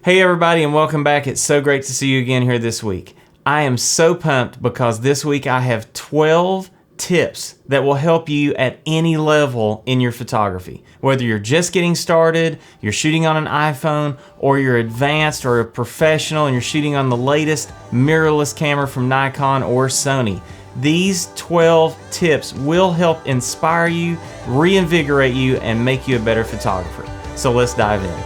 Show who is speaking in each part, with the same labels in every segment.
Speaker 1: Hey everybody, and welcome back. It's so great to see you again here this week. I am so pumped because this week I have 12 tips that will help you at any level in your photography. Whether you're just getting started, you're shooting on an iPhone, or you're advanced or a professional and you're shooting on the latest mirrorless camera from Nikon or Sony. These 12 tips will help inspire you, reinvigorate you, and make you a better photographer. So let's dive in.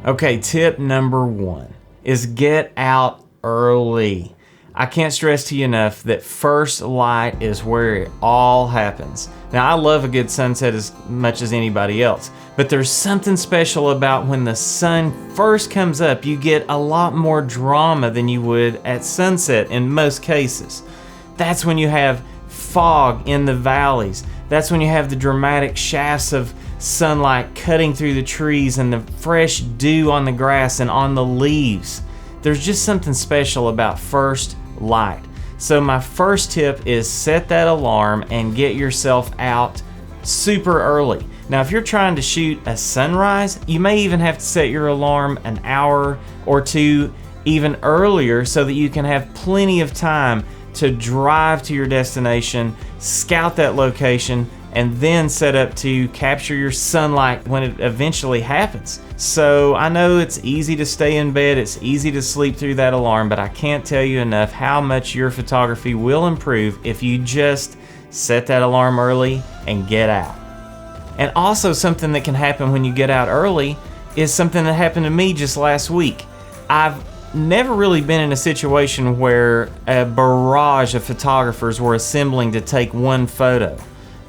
Speaker 1: Okay, tip number 1 is get out early. I can't stress to you enough that first light is where it all happens. Now, I love a good sunset as much as anybody else, but there's something special about when the sun first comes up. You get a lot more drama than you would at sunset in most cases. That's when you have fog in the valleys. That's when you have the dramatic shafts of sunlight cutting through the trees and the fresh dew on the grass and on the leaves. There's just something special about first light. So my first tip is set that alarm and get yourself out super early. Now, if you're trying to shoot a sunrise, you may even have to set your alarm an hour or two even earlier so that you can have plenty of time to drive to your destination, scout that location, and then set up to capture your sunlight when it eventually happens. So I know it's easy to stay in bed, it's easy to sleep through that alarm, but I can't tell you enough how much your photography will improve if you just set that alarm early and get out. And also, something that can happen when you get out early is something that happened to me just last week. I've never really been in a situation where a barrage of photographers were assembling to take one photo.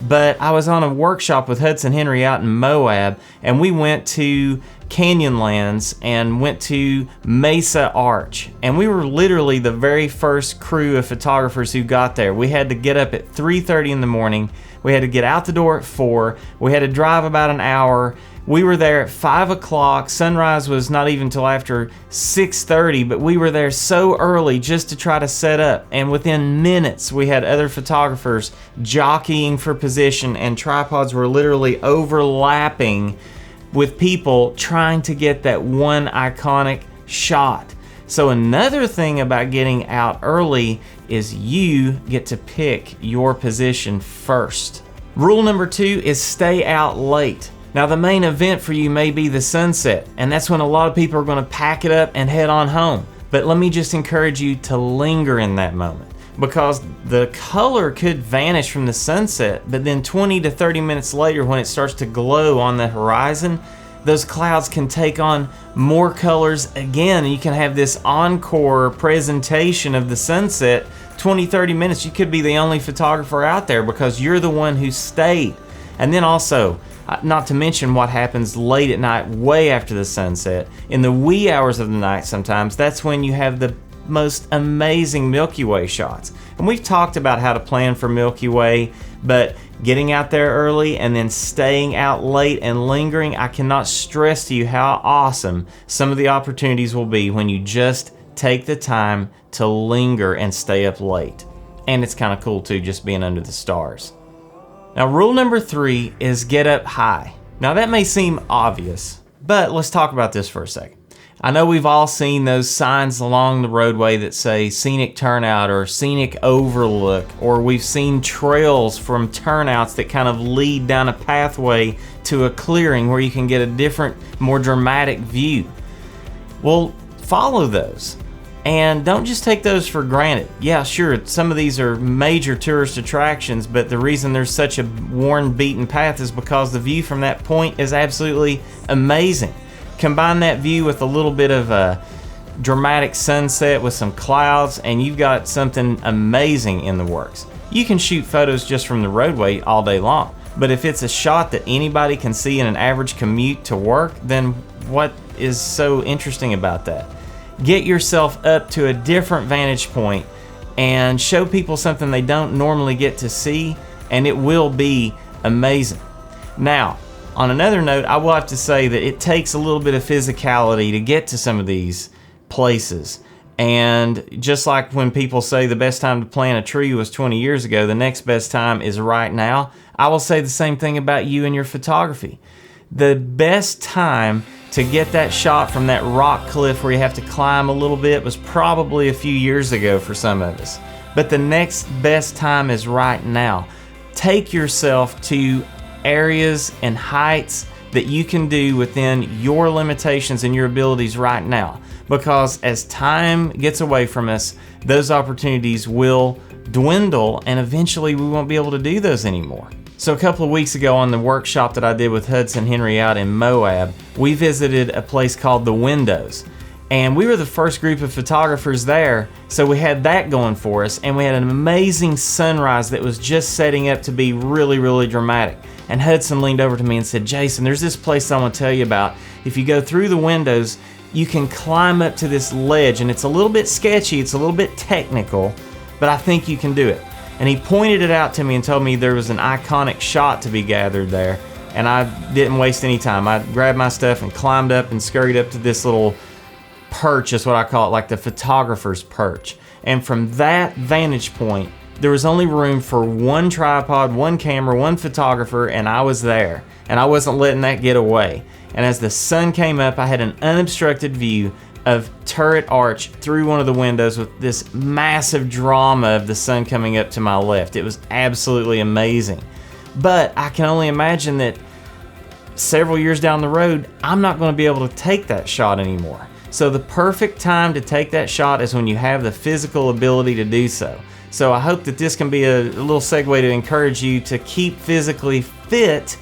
Speaker 1: But I was on a workshop with Hudson Henry out in Moab, and we went to Canyonlands and went to Mesa Arch, and we were literally the very first crew of photographers who got there. We had to get up at 3:30 in the morning. We had to get out the door at 4. We had to drive about an hour. We were there at 5 o'clock. Sunrise was not even till after 6:30, but we were there so early just to try to set up. And within minutes, we had other photographers jockeying for position, and tripods were literally overlapping with people trying to get that one iconic shot. So another thing about getting out early is you get to pick your position first. Rule number 2 is stay out late. Now, the main event for you may be the sunset, and that's when a lot of people are going to pack it up and head on home. But let me just encourage you to linger in that moment, because the color could vanish from the sunset, but then 20 to 30 minutes later, when it starts to glow on the horizon, those clouds can take on more colors again, and you can have this encore presentation of the sunset. 20, 30 minutes, you could be the only photographer out there because you're the one who stayed. And then also, not to mention what happens late at night, way after the sunset, in the wee hours of the night sometimes, that's when you have the most amazing Milky Way shots. And we've talked about how to plan for Milky Way, but getting out there early and then staying out late and lingering, I cannot stress to you how awesome some of the opportunities will be when you just take the time to linger and stay up late. And it's kind of cool too, just being under the stars. Now, rule number 3 is get up high. Now, that may seem obvious, but let's talk about this for a second. I know we've all seen those signs along the roadway that say scenic turnout or scenic overlook, or we've seen trails from turnouts that kind of lead down a pathway to a clearing where you can get a different, more dramatic view. Well, follow those. And don't just take those for granted. Yeah, sure, some of these are major tourist attractions, but the reason there's such a worn, beaten path is because the view from that point is absolutely amazing. Combine that view with a little bit of a dramatic sunset with some clouds, and you've got something amazing in the works. You can shoot photos just from the roadway all day long, but if it's a shot that anybody can see in an average commute to work, then what is so interesting about that? Get yourself up to a different vantage point and show people something they don't normally get to see, and it will be amazing. Now, on another note, I will have to say that it takes a little bit of physicality to get to some of these places. And just like when people say the best time to plant a tree was 20 years ago, the next best time is right now, I will say the same thing about you and your photography. The best time to get that shot from that rock cliff where you have to climb a little bit was probably a few years ago for some of us. But the next best time is right now. Take yourself to areas and heights that you can do within your limitations and your abilities right now. Because as time gets away from us, those opportunities will dwindle and eventually we won't be able to do those anymore. So a couple of weeks ago on the workshop that I did with Hudson Henry out in Moab, we visited a place called The Windows. And we were the first group of photographers there, so we had that going for us, and we had an amazing sunrise that was just setting up to be really, really dramatic. And Hudson leaned over to me and said, Jason, there's this place I want to tell you about. If you go through the windows, you can climb up to this ledge, and it's a little bit sketchy, it's a little bit technical, but I think you can do it. And he pointed it out to me and told me there was an iconic shot to be gathered there, and I didn't waste any time. I grabbed my stuff and climbed up and scurried up to this little perch, is what I call it, like the photographer's perch. And from that vantage point, there was only room for one tripod, one camera, one photographer, and I was there. And I wasn't letting that get away. And as the sun came up, I had an unobstructed view of Turret Arch through one of the windows with this massive drama of the sun coming up to my left. It was absolutely amazing. But I can only imagine that several years down the road, I'm not going to be able to take that shot anymore. So the perfect time to take that shot is when you have the physical ability to do so. So I hope that this can be a little segue to encourage you to keep physically fit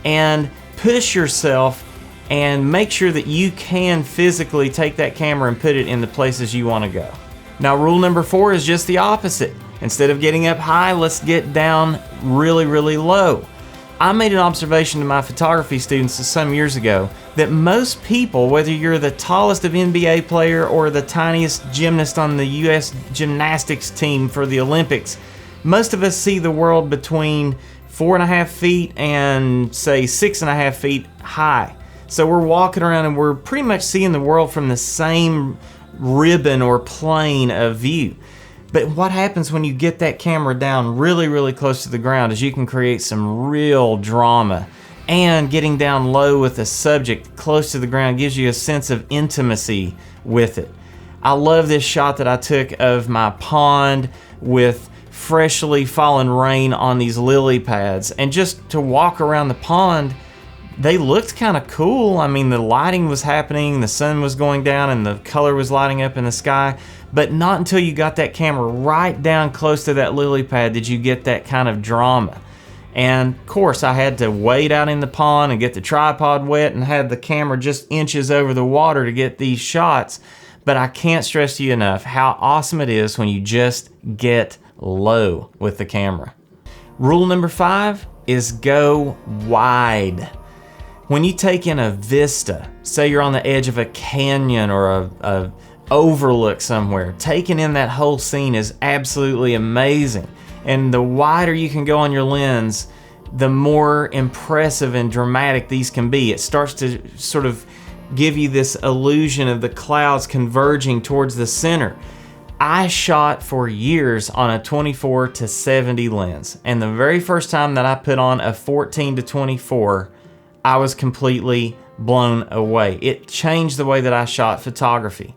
Speaker 1: and push yourself and make sure that you can physically take that camera and put it in the places you want to go. Now, rule number 4 is just the opposite. Instead of getting up high, let's get down really, really low. I made an observation to my photography students some years ago that most people, whether you're the tallest of NBA player or the tiniest gymnast on the U.S. gymnastics team for the Olympics, most of us see the world between 4.5 feet and say 6.5 feet high. So we're walking around and we're pretty much seeing the world from the same ribbon or plane of view. But what happens when you get that camera down really, really close to the ground is you can create some real drama. And getting down low with a subject close to the ground gives you a sense of intimacy with it. I love this shot that I took of my pond with freshly fallen rain on these lily pads. And just to walk around the pond, they looked kind of cool. I mean, the lighting was happening, the sun was going down, and the color was lighting up in the sky. But not until you got that camera right down close to that lily pad did you get that kind of drama. And of course, I had to wade out in the pond and get the tripod wet and have the camera just inches over the water to get these shots. But I can't stress to you enough how awesome it is when you just get low with the camera. Rule number 5 is go wide. When you take in a vista, say you're on the edge of a canyon or a overlook somewhere, taking in that whole scene is absolutely amazing. And the wider you can go on your lens, the more impressive and dramatic these can be. It starts to sort of give you this illusion of the clouds converging towards the center. I shot for years on a 24 to 70 lens, and the very first time that I put on a 14 to 24, I was completely blown away. It changed the way that I shot photography.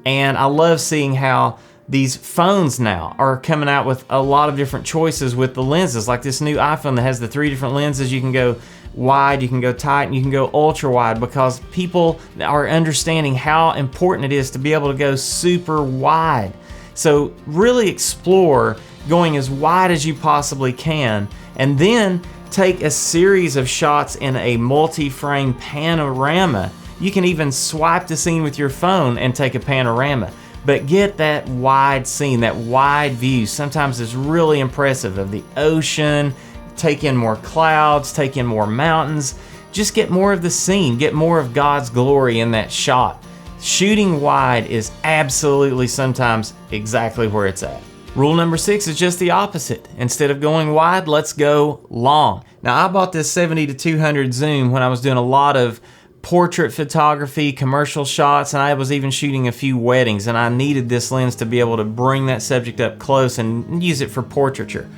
Speaker 1: And I love seeing how these phones now are coming out with a lot of different choices with the lenses. Like this new iPhone that has the 3 different lenses. You can go wide, you can go tight, and you can go ultra wide, because people are understanding how important it is to be able to go super wide. So really explore going as wide as you possibly can, and then take a series of shots in a multi-frame panorama. You can even swipe the scene with your phone and take a panorama. But get that wide scene, that wide view. Sometimes it's really impressive of the ocean. Take in more clouds, take in more mountains. Just get more of the scene, get more of God's glory in that shot. Shooting wide is absolutely sometimes exactly where it's at. Rule number 6 is just the opposite. Instead of going wide, let's go long. Now, I bought this 70 to 200 zoom when I was doing a lot of portrait photography, commercial shots, and I was even shooting a few weddings, and I needed this lens to be able to bring that subject up close and use it for portraiture.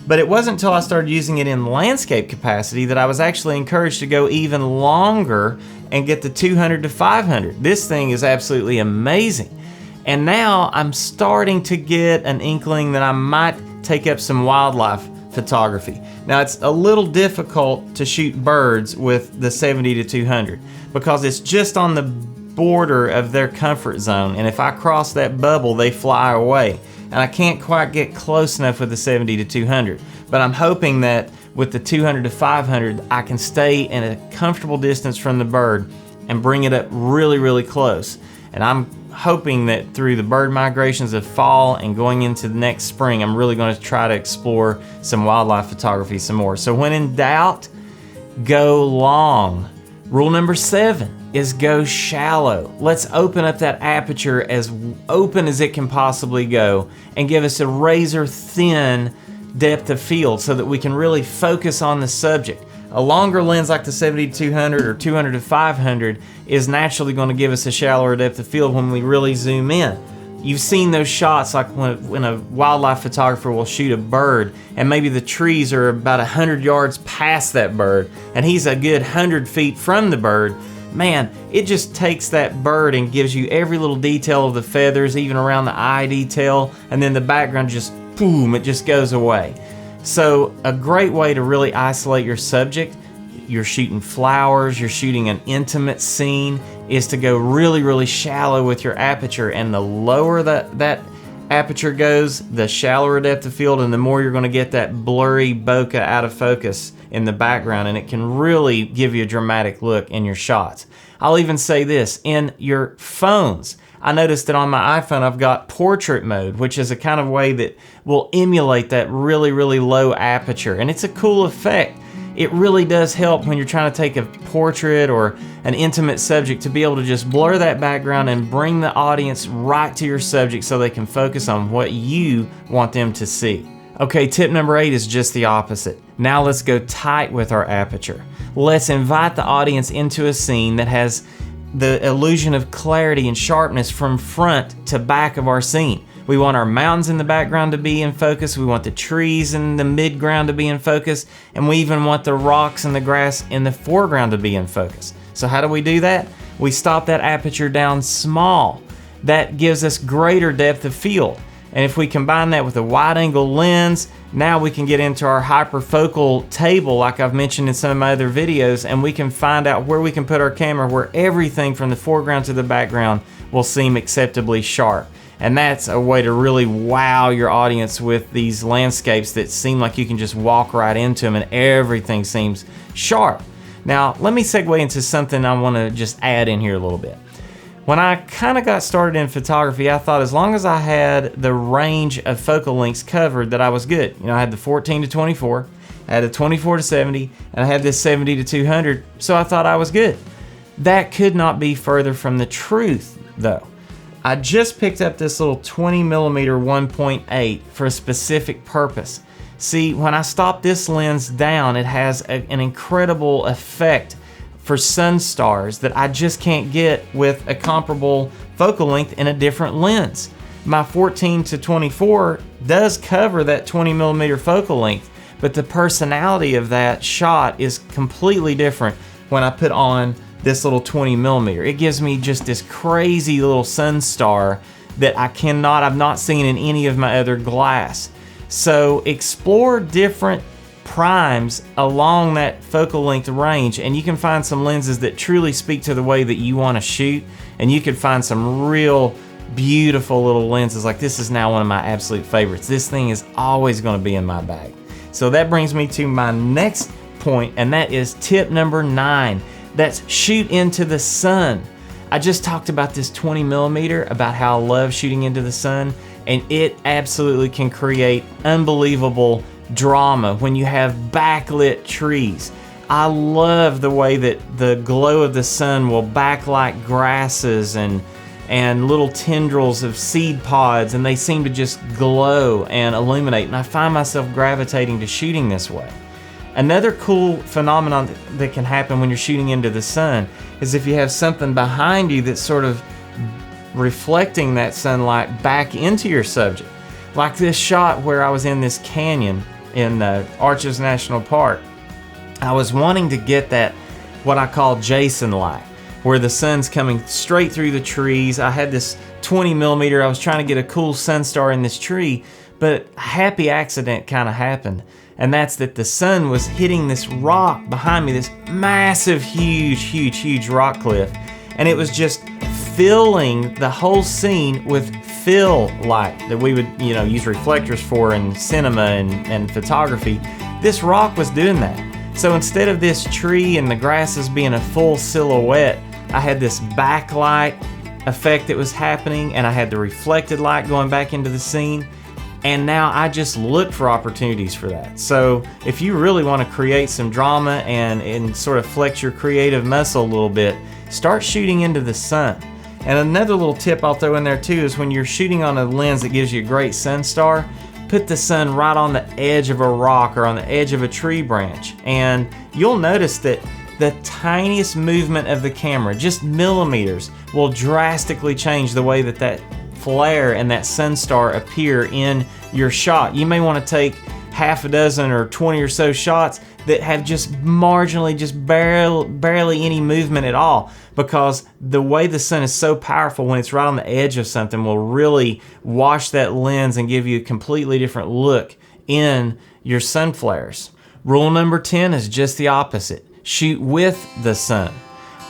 Speaker 1: But it wasn't until I started using it in landscape capacity that I was actually encouraged to go even longer and get the 200 to 500. This thing is absolutely amazing. And now I'm starting to get an inkling that I might take up some wildlife photography. Now it's a little difficult to shoot birds with the 70 to 200 because it's just on the border of their comfort zone, and if I cross that bubble they fly away, and I can't quite get close enough with the 70 to 200. But I'm hoping that with the 200 to 500 I can stay in a comfortable distance from the bird and bring it up really, really close. And I'm hoping that through the bird migrations of fall and going into the next spring, I'm really going to try to explore some wildlife photography some more. So when in doubt, go long. Rule number 7 is go shallow. Let's open up that aperture as open as it can possibly go and give us a razor thin depth of field so that we can really focus on the subject. A longer lens like the 70 to 200 or 200 to 500 is naturally going to give us a shallower depth of field when we really zoom in. You've seen those shots like when a wildlife photographer will shoot a bird and maybe the trees are about 100 yards past that bird and he's a good 100 feet from the bird. Man, it just takes that bird and gives you every little detail of the feathers, even around the eye detail, and then the background just, boom, it just goes away. So a great way to really isolate your subject, you're shooting flowers, you're shooting an intimate scene, is to go really, really shallow with your aperture. And the lower that aperture goes, the shallower depth of field, and the more you're going to get that blurry bokeh out of focus in the background, and it can really give you a dramatic look in your shots. I'll even say this, in your phones, I noticed that on my iPhone I've got portrait mode, which is a kind of way that will emulate that really, really low aperture, and it's a cool effect. It really does help when you're trying to take a portrait or an intimate subject to be able to just blur that background and bring the audience right to your subject so they can focus on what you want them to see. Okay, tip number 8 is just the opposite. Now let's go tight with our aperture. Let's invite the audience into a scene that has the illusion of clarity and sharpness from front to back of our scene. We want our mountains in the background to be in focus, we want the trees in the midground to be in focus, and we even want the rocks and the grass in the foreground to be in focus. So how do we do that? We stop that aperture down small. That gives us greater depth of field. And if we combine that with a wide angle lens, now we can get into our hyperfocal table like I've mentioned in some of my other videos, and we can find out where we can put our camera where everything from the foreground to the background will seem acceptably sharp. And that's a way to really wow your audience with these landscapes that seem like you can just walk right into them and everything seems sharp. Now, let me segue into something I want to just add in here a little bit. When I kind of got started in photography, I thought as long as I had the range of focal lengths covered that I was good. You know, I had the 14 to 24, I had the 24 to 70, and I had this 70 to 200, so I thought I was good. That could not be further from the truth, though. I just picked up this little 20 millimeter 1.8 for a specific purpose. See, when I stop this lens down, it has an incredible effect for sun stars that I just can't get with a comparable focal length in a different lens. My 14 to 24 does cover that 20 millimeter focal length, but the personality of that shot is completely different when I put on this little 20 millimeter. It gives me just this crazy little sun star that I've not seen in any of my other glass. So explore different primes along that focal length range, and you can find some lenses that truly speak to the way that you want to shoot, and you can find some real beautiful little lenses. Like this is now one of my absolute favorites. This thing is always going to be in my bag. So that brings me to my next point, and that is tip number 9. That's shoot into the sun. I just talked about this 20 millimeter, about how I love shooting into the sun, and it absolutely can create unbelievable drama when you have backlit trees. I love the way that the glow of the sun will backlight grasses and little tendrils of seed pods, and they seem to just glow and illuminate, and I find myself gravitating to shooting this way. Another cool phenomenon that can happen when you're shooting into the sun is if you have something behind you that's sort of reflecting that sunlight back into your subject. Like this shot where I was in this canyon in Arches National Park. I was wanting to get that, what I call Jason light, where the sun's coming straight through the trees. I had this 20 millimeter. I was trying to get a cool sun star in this tree, but a happy accident kind of happened. And that's that the sun was hitting this rock behind me, this massive, huge rock cliff. And it was just filling the whole scene with fill light that we would, use reflectors for in cinema and photography. This rock was doing that. So instead of this tree and the grasses being a full silhouette, I had this backlight effect that was happening, and I had the reflected light going back into the scene. And now I just look for opportunities for that. So if you really want to create some drama and sort of flex your creative muscle a little bit, start shooting into the sun. And another little tip I'll throw in there too is when you're shooting on a lens that gives you a great sun star, put the sun right on the edge of a rock or on the edge of a tree branch. And you'll notice that the tiniest movement of the camera, just millimeters, will drastically change the way that flare and that sun star appear in your shot. You may want to take half a dozen or 20 or so shots that have just marginally, just barely any movement at all, because the way the sun is so powerful when it's right on the edge of something will really wash that lens and give you a completely different look in your sun flares. Rule number 10 is just the opposite. Shoot with the sun.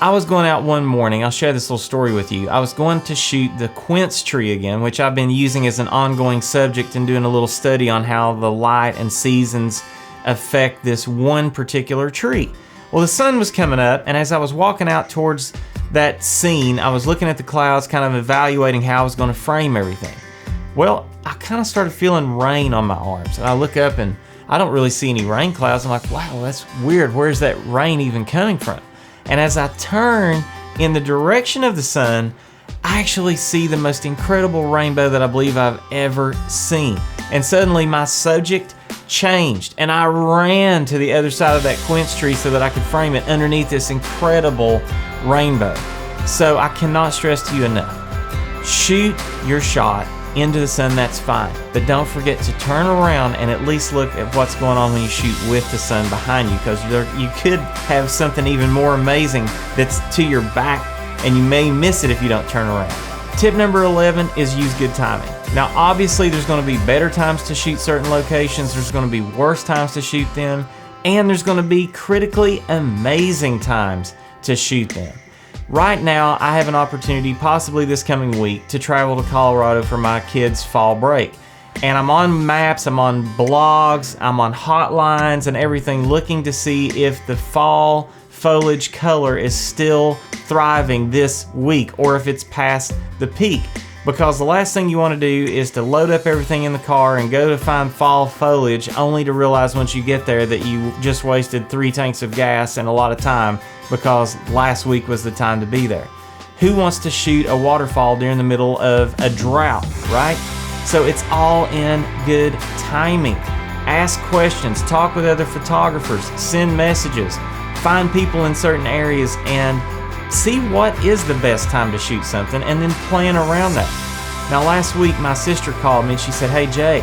Speaker 1: I was going out one morning, I'll share this little story with you. I was going to shoot the quince tree again, which I've been using as an ongoing subject and doing a little study on how the light and seasons affect this one particular tree. Well, the sun was coming up, and as I was walking out towards that scene, I was looking at the clouds, kind of evaluating how I was going to frame everything. Well, I kind of started feeling rain on my arms, and I look up and I don't really see any rain clouds. I'm like, wow, that's weird. Where's that rain even coming from? And as I turn in the direction of the sun, I actually see the most incredible rainbow that I believe I've ever seen. And suddenly my subject changed, and I ran to the other side of that quince tree so that I could frame it underneath this incredible rainbow. So I cannot stress to you enough, shoot your shot into the sun, that's fine. But don't forget to turn around and at least look at what's going on when you shoot with the sun behind you, because you could have something even more amazing that's to your back, and you may miss it if you don't turn around. Tip number 11 is use good timing. Now, obviously, there's going to be better times to shoot certain locations, there's going to be worse times to shoot them, and there's going to be critically amazing times to shoot them. Right now, I have an opportunity, possibly this coming week, to travel to Colorado for my kids' fall break. And I'm on maps, I'm on blogs, I'm on hotlines and everything, looking to see if the fall foliage color is still thriving this week or if it's past the peak. Because the last thing you want to do is to load up everything in the car and go to find fall foliage, only to realize once you get there that you just wasted 3 tanks of gas and a lot of time because last week was the time to be there. Who wants to shoot a waterfall during the middle of a drought, right? So it's all in good timing. Ask questions, talk with other photographers, send messages, find people in certain areas, and see what is the best time to shoot something, and then plan around that. Now, last week my sister called me and she said, "Hey Jay,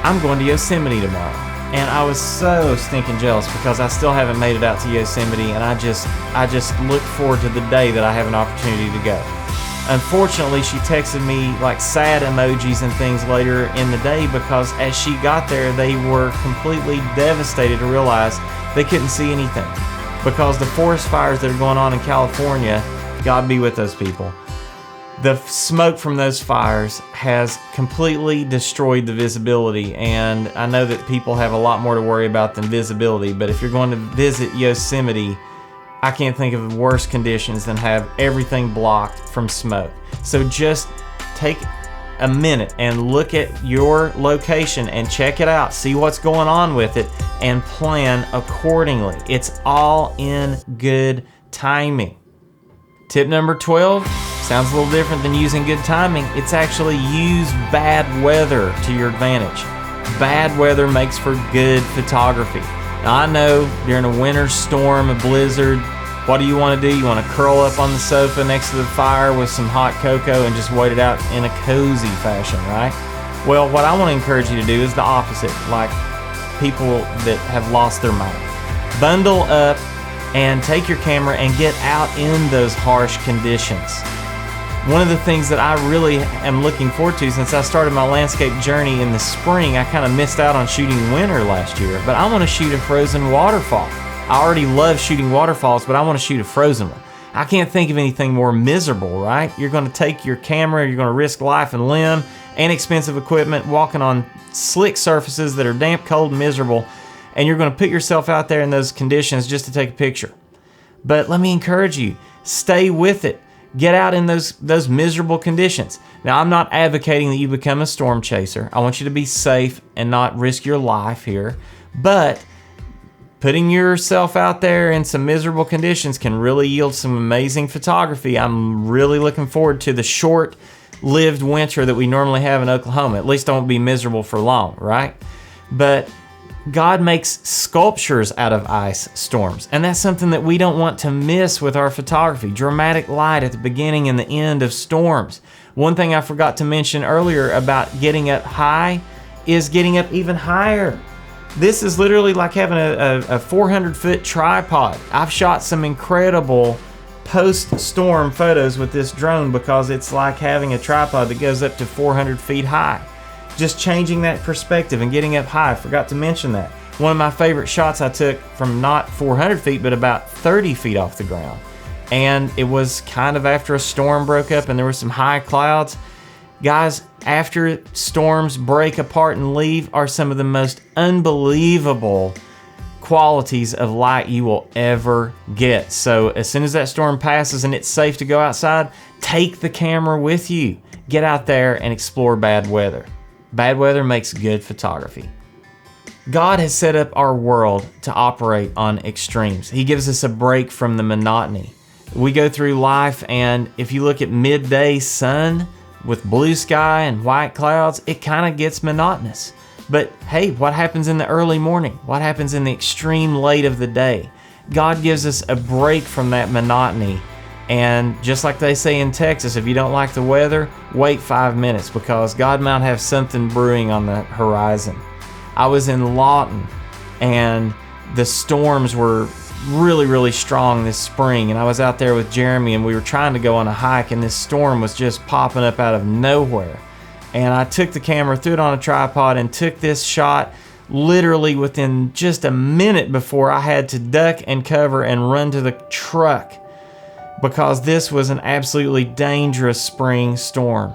Speaker 1: I'm going to Yosemite tomorrow." And I was so stinking jealous because I still haven't made it out to Yosemite, and I just look forward to the day that I have an opportunity to go. Unfortunately, she texted me like sad emojis and things later in the day because as she got there, they were completely devastated to realize they couldn't see anything. Because the forest fires that are going on in California, God be with those people, the smoke from those fires has completely destroyed the visibility. And I know that people have a lot more to worry about than visibility, but if you're going to visit Yosemite, I can't think of worse conditions than have everything blocked from smoke. So just take a minute and look at your location and check it out, see what's going on with it, and plan accordingly. It's all in good timing. Tip number 12 sounds a little different than using good timing. It's actually use bad weather to your advantage. Bad weather makes for good photography. Now I know during a winter storm, a blizzard, what do? You want to curl up on the sofa next to the fire with some hot cocoa and just wait it out in a cozy fashion, right? Well, what I want to encourage you to do is the opposite, like people that have lost their mind. Bundle up and take your camera and get out in those harsh conditions. One of the things that I really am looking forward to, since I started my landscape journey in the spring, I kind of missed out on shooting winter last year, but I want to shoot a frozen waterfall. I already love shooting waterfalls, but I want to shoot a frozen one. I can't think of anything more miserable, right? You're going to take your camera, you're going to risk life and limb and expensive equipment, walking on slick surfaces that are damp, cold, and miserable, and you're going to put yourself out there in those conditions just to take a picture. But let me encourage you, stay with it. Get out in those miserable conditions. Now, I'm not advocating that you become a storm chaser. I want you to be safe and not risk your life here. But putting yourself out there in some miserable conditions can really yield some amazing photography. I'm really looking forward to the short-lived winter that we normally have in Oklahoma. At least I won't be miserable for long, right? But God makes sculptures out of ice storms, and that's something that we don't want to miss with our photography. Dramatic light at the beginning and the end of storms. One thing I forgot to mention earlier about getting up high is getting up even higher. This is literally like having a 400-foot tripod. I've shot some incredible post-storm photos with this drone because it's like having a tripod that goes up to 400 feet high. Just changing that perspective and getting up high. I forgot to mention that. One of my favorite shots I took from not 400 feet, but about 30 feet off the ground. And it was kind of after a storm broke up and there were some high clouds. Guys, after storms break apart and leave are some of the most unbelievable qualities of light you will ever get. So as soon as that storm passes and it's safe to go outside, take the camera with you. Get out there and explore bad weather. Bad weather makes good photography. God has set up our world to operate on extremes. He gives us a break from the monotony. We go through life, and if you look at midday sun with blue sky and white clouds, it kind of gets monotonous. But hey, what happens in the early morning? What happens in the extreme late of the day? God gives us a break from that monotony. And just like they say in Texas, if you don't like the weather, wait 5 minutes because God might have something brewing on the horizon. I was in Lawton and the storms were really, really strong this spring, and I was out there with Jeremy and we were trying to go on a hike, and this storm was just popping up out of nowhere. And I took the camera, threw it on a tripod, and took this shot literally within just a minute before I had to duck and cover and run to the truck, because this was an absolutely dangerous spring storm.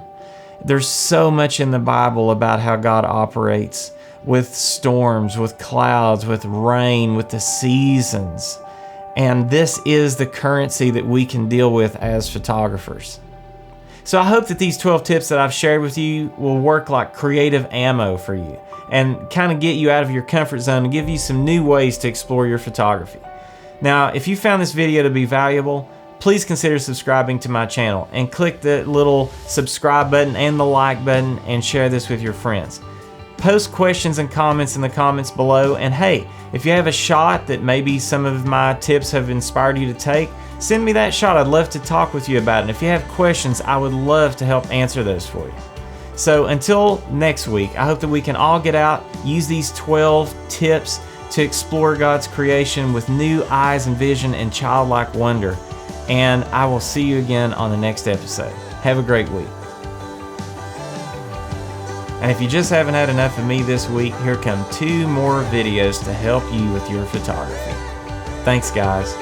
Speaker 1: There's so much in the Bible about how God operates with storms, with clouds, with rain, with the seasons. And this is the currency that we can deal with as photographers. So I hope that these 12 tips that I've shared with you will work like creative ammo for you and kind of get you out of your comfort zone and give you some new ways to explore your photography. Now, if you found this video to be valuable, please consider subscribing to my channel and click the little subscribe button and the like button and share this with your friends. Post questions and comments in the comments below, and hey, if you have a shot that maybe some of my tips have inspired you to take, send me that shot. I'd love to talk with you about it. And if you have questions, I would love to help answer those for you. So until next week, I hope that we can all get out, use these 12 tips to explore God's creation with new eyes and vision and childlike wonder. And I will see you again on the next episode. Have a great week. And if you just haven't had enough of me this week, here come 2 more videos to help you with your photography. Thanks, guys.